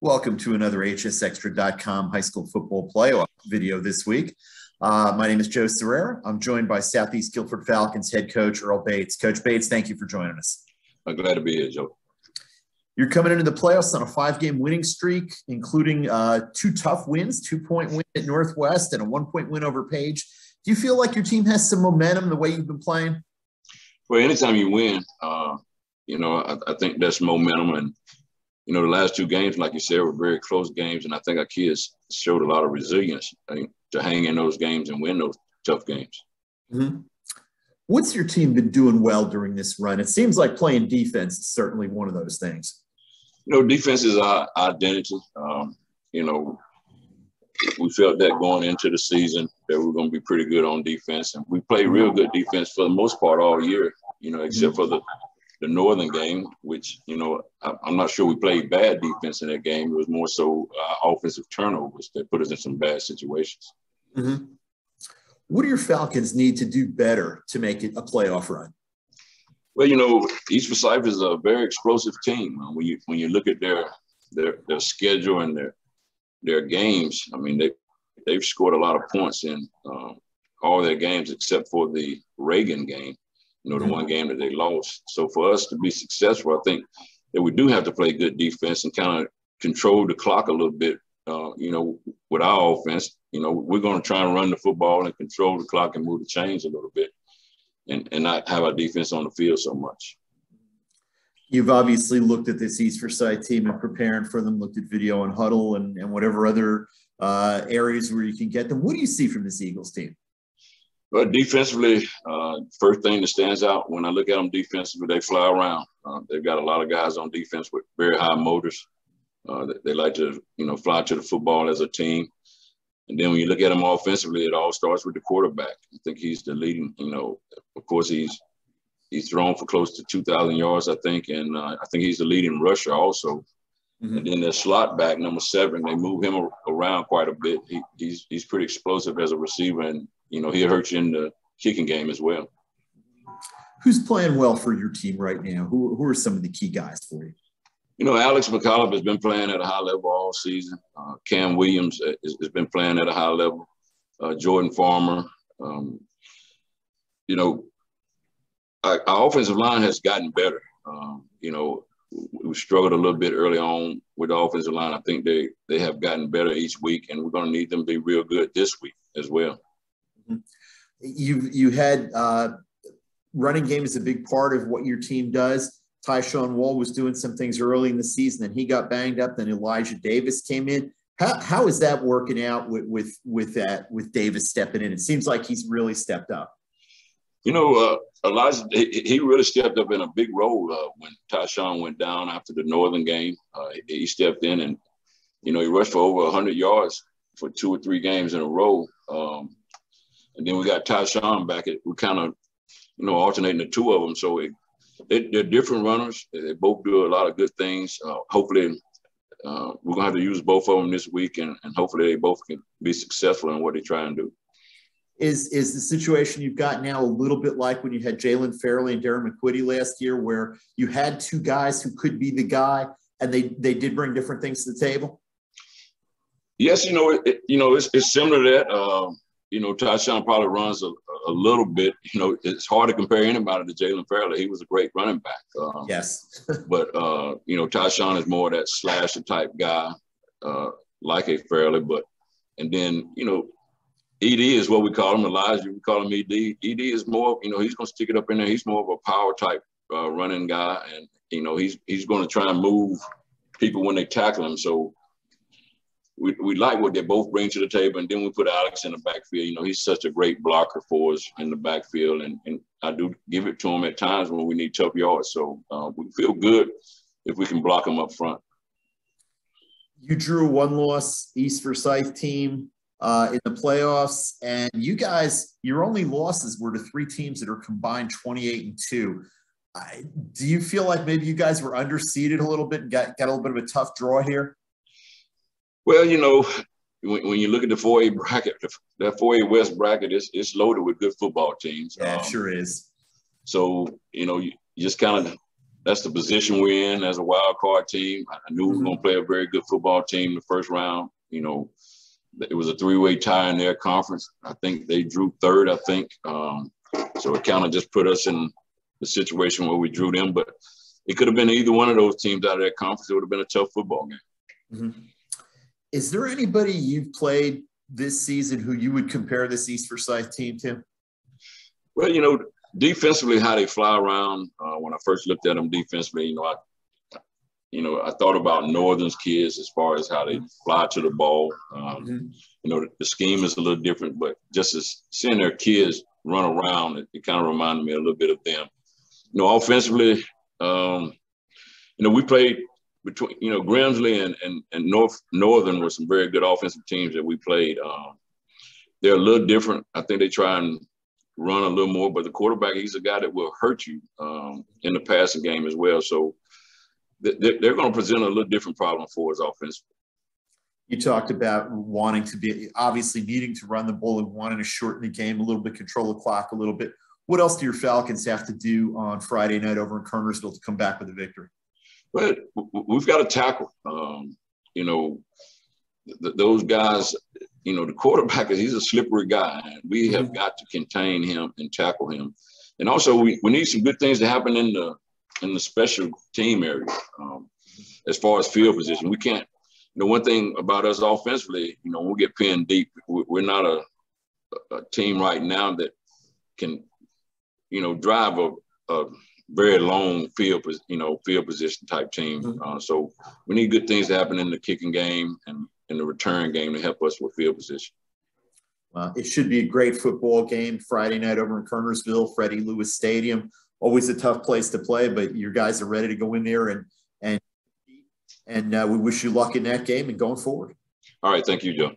Welcome to another hsextra.com high school football playoff video this week. My name is Joe Serrera. I'm joined by Southeast Guilford Falcons head coach Earl Bates. Coach Bates, thank you for joining us. I'm glad to be here, Joe. You're coming into the playoffs on a 5-game winning streak, including two tough wins, 2-point win at Northwest and a 1-point win over Page. Do you feel like your team has some momentum the way you've been playing? Well, anytime you win, I think that's momentum. And, the last two games, like you said, were very close games. And I think our kids showed a lot of resilience to hang in those games and win those tough games. Mm-hmm. What's your team been doing well during this run? It seems like playing defense is certainly one of those things. Defense is our identity. We felt that going into the season that we were going to be pretty good on defense. And we played real good defense for the most part all year, except for the Northern game, which, I'm not sure we played bad defense in that game. It was more so offensive turnovers that put us in some bad situations. Mm-hmm. What do your Falcons need to do better to make it a playoff run? Well, East Forsyth is a very explosive team. When you look at their schedule and their games, I mean, they've scored a lot of points in all their games except for the Reagan game, the one game that they lost. So for us to be successful, I think that we do have to play good defense and kind of control the clock a little bit, with our offense. We're going to try and run the football and control the clock and move the chains a little bit and not have our defense on the field so much. You've obviously looked at this East Forsyth team and preparing for them, looked at video and huddle and whatever other areas where you can get them. What do you see from this Eagles team? Well, defensively, first thing that stands out when I look at them defensively, they fly around. They've got a lot of guys on defense with very high motors. They like to, fly to the football as a team. And then when you look at them offensively, it all starts with the quarterback. I think he's the leading, of course, he's thrown for close to 2,000 yards, I think. And I think he's the leading rusher also. Mm-hmm. And then their slot back, number 7, they move him around quite a bit. He's pretty explosive as a receiver. And, he'll hurt you in the kicking game as well. Who's playing well for your team right now? Who are some of the key guys for you? Alex McCullough has been playing at a high level all season. Cam Williams has been playing at a high level. Jordan Farmer. Our offensive line has gotten better. We struggled a little bit early on with the offensive line. I think they have gotten better each week, and we're going to need them to be real good this week as well. You had running game is a big part of what your team does. Tyshawn Wall was doing some things early in the season, and he got banged up. Then Elijah Davis came in. How is that working out with Davis stepping in? It seems like he's really stepped up. Elijah, he really stepped up in a big role when Tyshawn went down after the Northern game. He stepped in and, he rushed for over 100 yards for 2 or 3 games in a row. And then we got Tyshawn back. We kind of, alternating the two of them. So they're different runners. They both do a lot of good things. Hopefully, we're going to have to use both of them this week, and hopefully they both can be successful in what they try and do. Is the situation you've got now a little bit like when you had Jalen Fairley and Darren McQuitty last year, where you had 2 guys who could be the guy, and they did bring different things to the table? Yes, it's similar to that. Tyshawn probably runs a little bit. It's hard to compare anybody to Jalen Fairley. He was a great running back. Yes. But, Tyshawn is more that slasher type guy, like a Fairley. And then, ED is what we call him. Elijah, we call him ED. ED is more, he's going to stick it up in there. He's more of a power type running guy. And, he's going to try and move people when they tackle him. So, we like what they both bring to the table, and then we put Alex in the backfield. He's such a great blocker for us in the backfield, and I do give it to him at times when we need tough yards. So we feel good if we can block him up front. You drew 1 loss East Forsyth team in the playoffs, and you guys, your only losses were to 3 teams that are combined 28-2. Do you feel like maybe you guys were underseeded a little bit and got a little bit of a tough draw here? Well, when you look at the 4A bracket, that 4A West bracket, it's loaded with good football teams. Yeah, it sure is. So, you just kind of that's the position we're in as a wild card team. I knew we were going to play a very good football team the first round. You know, it was a three-way tie in their conference. I think they drew third, I think. So it kind of just put us in the situation where we drew them. But it could have been either one of those teams out of that conference. It would have been a tough football game. Mm-hmm. Is there anybody you've played this season who you would compare this East Forsyth team to? Well, you know, defensively, how they fly around. When I first looked at them defensively, I thought about Northern's kids as far as how they fly to the ball. You know, the scheme is a little different, but just as seeing their kids run around, it kind of reminded me a little bit of them. You know, offensively, we played between, Grimsley and Northern were some very good offensive teams that we played. They're a little different. I think they try and run a little more, but the quarterback, he's a guy that will hurt you in the passing game as well. So they're going to present a little different problem for us offensively. You talked about wanting to be, obviously needing to run the ball and wanting to shorten the game a little bit, control the clock a little bit. What else do your Falcons have to do on Friday night over in Kernersville to come back with a victory? Well, we've got to tackle. Those guys, the quarterback, he's a slippery guy. And we have got to contain him and tackle him. And also, we need some good things to happen in the special team area as far as field position. We can't. One thing about us offensively, when we get pinned deep, we're not a team right now that can, drive a very long field position type team. So we need good things to happen in the kicking game and in the return game to help us with field position. It should be a great football game Friday night over in Kernersville, Freddie Lewis Stadium. Always a tough place to play, but your guys are ready to go in there and we wish you luck in that game and going forward. All right. Thank you, Joe.